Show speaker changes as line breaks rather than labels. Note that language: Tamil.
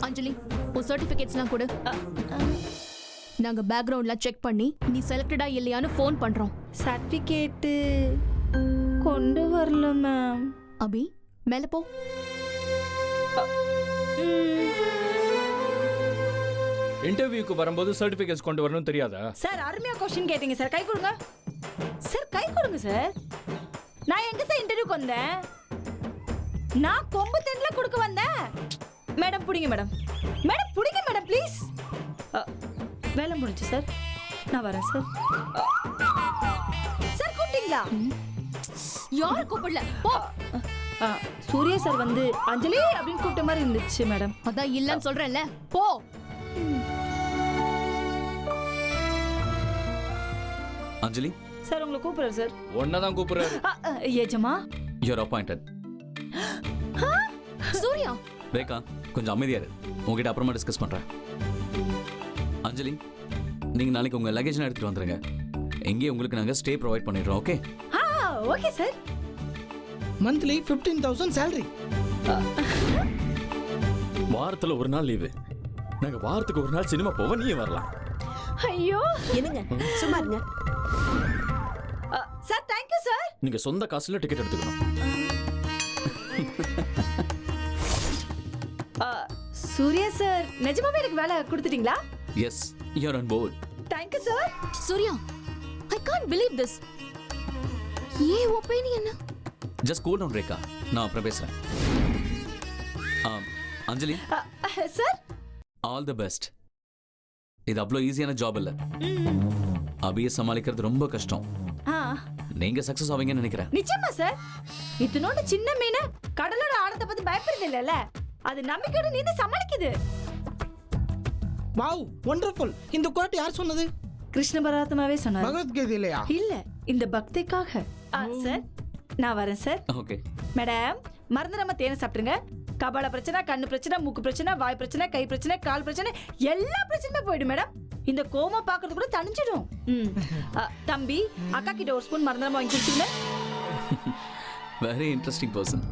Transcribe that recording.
அஞ்சலி உன் சர்டிபிகேட்ஸ்லாம் கொடு. நாங்க பேக்ரவுண்ட்ல செக் பண்ணி நீ செலக்டடா இல்லையான்னு ஃபோன் பண்றோம்.
சர்டிபிகேட் கொண்டு வரல மேம்.
அபி மேல போ.
இன்டர்வியூக்கு வரும்போது சர்டிபிகேட்ஸ் கொண்டு வரணும் தெரியாதா?
சார் அருமையா क्वेश्चन கேட்டீங்க சார். கை கொடுங்க சார், கை கொடுங்க சார். நான் எங்க சார் இன்டர்வியூக்கு வந்தேன்? நான் கொம்பு தென்ல கொடுக்க வந்தேன். மேடம் புடிங்க மேடம். மேடம் புடிங்க மேடம் ப்ளீஸ். வேலை முடிஞ்சு சார், நான் வரேன் சார். சார் கூப்பிட்டீங்களா?
யார் கூப்பிடல போ.
சூர்யா சார் வந்து அஞ்சலி அப்படின்னு கூப்பிட்ட மாதிரி இருந்துச்சு மேடம்.
அதான் இல்லன்னு சொல்றேன்ல, போ.
அஞ்சலி
சார் உங்களை கூப்பிடுறாரு சார்.
ஒன்னதான் கூப்பிடுறாரு.
ஏஜமா
you are appointed.
Surya
Rekha கொஞ்சம் அமைதியா இரு, உங்ககிட்ட அப்புறமா டிஸ்கஸ் பண்றேன். அஞ்சலி நீங்க நாளைக்கு உங்க லக்கேஜ் எடுத்துட்டு வந்துருங்க. எங்கேயும் உங்களுக்கு நாங்க ஸ்டே ப்ரொவைட் பண்ணிடுறோம். Okay?
Okay sir.
Monthly 15,000 salary.
வாரத்துல ஒரு நாள் லீவு. நாங்க வாரத்துக்கு ஒரு நாள் சினிமா போவோம், நீ வரலாம்.
ஐயோ
என்னங்க சும்மா இருங்க
சார். Thank you sir.
நீங்க சொந்த காசுல டிக்கெட் எடுத்துக்கணும்.
சூர்யா சார் நிஜமாவே எனக்கு வேலை கொடுத்துட்டீங்களா?
Yes, you are on board.
Thank you sir.
Surya I can't believe this. A opinion.
Just cool down Rekha, நான் அப்புறம் பேசுறேன். Anjali
sir
all the best. இது அவ்வளோ ஈஸியான ஜாப் இல்ல. அபியை சமாளிக்கிறது ரொம்ப கஷ்டம். நீங்க சக்சஸ் ஆவீங்கன்னு நினைக்கிறேன்.
நிச்சயமா சார். இத்தனோட சின்ன மீன் கடலோட ஆழத்தை பத்தி பயப்படுறது இல்லல்ல, அது நம்பிக்கையோட நீந்து சமாளிக்குது.
Wow wonderful. இந்த கோட் யார் சொன்னது?
கிருஷ்ண பரமாத்மாவே சொன்னார்.
பகவத்கீதையிலையா?
இல்ல, இந்த பக்திக்காக. சார் நான் வரேன் சார்.
ஓகே
மேடம், மறந்துடாம தேனை சாப்பிட்டுருங்க. கபால பிரச்சனை, கண்ணு பிரச்சனை, மூக்கு பிரச்சனை, வாய் பிரச்சனை, கை பிரச்சனை, கால் பிரச்சனை, எல்லா பிரச்சனையுமே போயிடும் மேடம். இந்த கோமா பாக்குறது கூட தணிஞ்சிடும். தம்பி அக்கா கிட்ட ஒரு ஸ்பூன் மறந்துடாம வாங்கி குடிச்சுங்க.
Very interesting person.